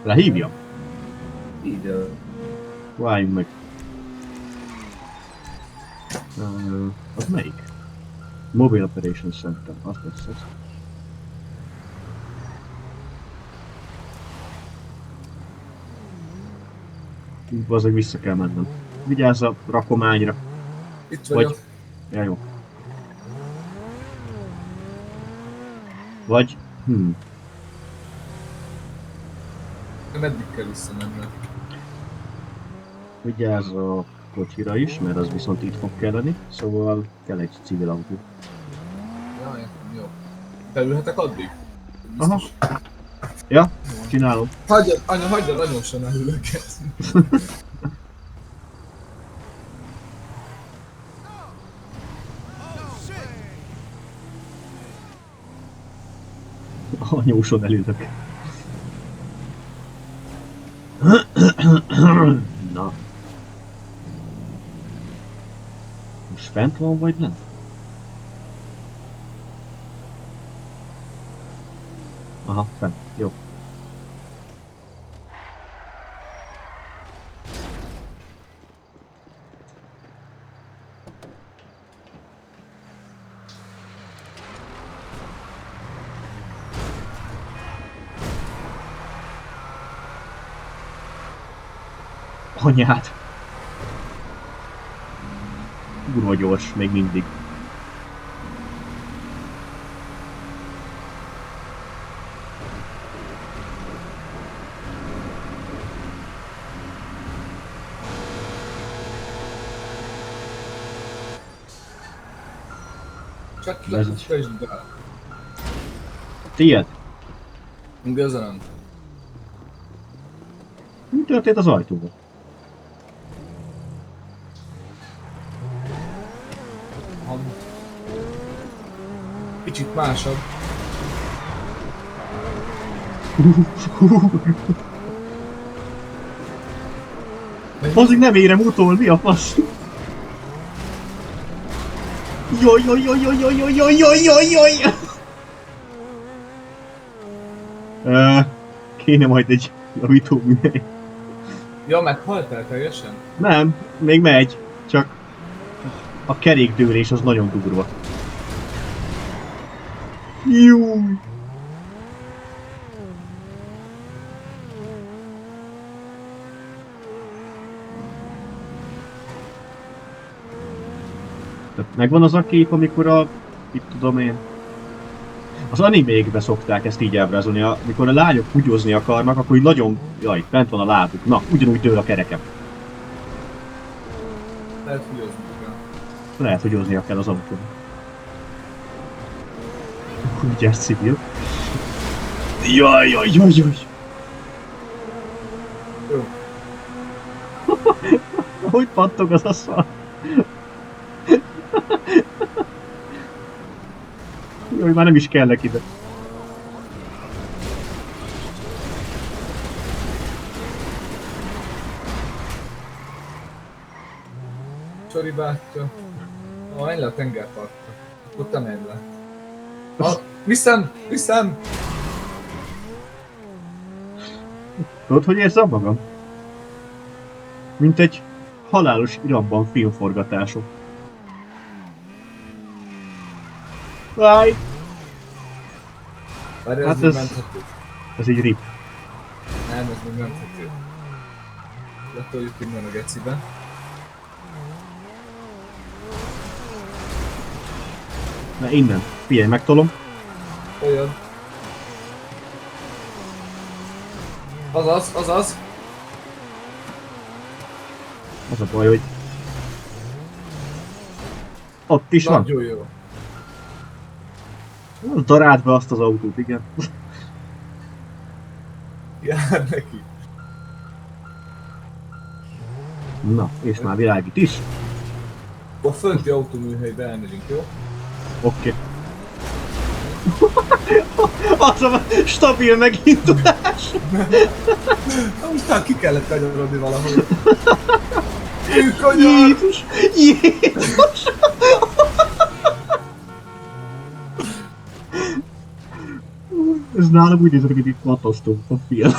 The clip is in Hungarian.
Lehívjam? Így. Váljunk meg. Az melyik? Mobile Operation Center, az lesz ez. Bazdmeg vissza kell mennem. Vigyázz a rakományra. Itt vagyok. Vagy... Ja, jó. Vagy... Meddig kell visszamennem? Vigyázz a kocsira is, mert az viszont itt fog kelleni. Szóval kell egy civil autó. Jaj, jó. Beülhetek addig? Aha. Ja, csinálom. Hagyjad, anya, hagyjad, anyósan elülök ezt. Anyóson elülök. Na. Most fent van vagy nem? Aha, fent. Jó. Anyád! Kurva gyors, még mindig. Csak fejtsd be. Tiéd? Köszönöm. Mi történt az ajtóval? Kicsit másabb. Hozzig nem érem utol, mi a fasz? Jaj, jaj, jaj, jaj, jaj, jaj, jaj, jaj, jaj, jaj! Kéne majd egy javító műhely. Ja, meghaltál teljesen? Nem, még megy, csak a kerékdőlés az nagyon durva. Jó. Tehát megvan az a kép, amikor a... itt tudom én... Az animékbe szokták ezt így ábrázolni, amikor a lányok húgyozni akarnak, akkor így nagyon... Jaj, bent van a lábuk. Na, ugyanúgy dől a kerekem. Lehet húgyozni kell. Lehet húgyoznia kell az autón. Vigyázz, civil. Jaj, jaj, jaj, jaj! Jó. Hogy pattog az a szar? Jaj, már nem is kellek ide. Csori bátyja. Menj le a tengerpartra. Ott te menj le. Viszem! Viszem! Tudod, hogy érzem magam? Mint egy halálos iramban filmforgatások. Váj! Várj, Hát ez ez- menthető. Ez így rip. Nem, ez még menthető. Letoljuk innen a gecibe. Na innen. Figyelj, megtolom. Olyan. Azaz, azaz. Az a baj, hogy... Ott is van. Nagyon jó. Daráld be azt az autót, igen. Jár neki. Na, és már világít is. A fönti autóműhelybe elmegyünk, jó? Oké. Az a stabil megindulás. Aztán ki kellett kanyarodni valahol. Kanyar! Jézus! Jézus! Ez nálam úgy néz, hogy itt katasztrófa film.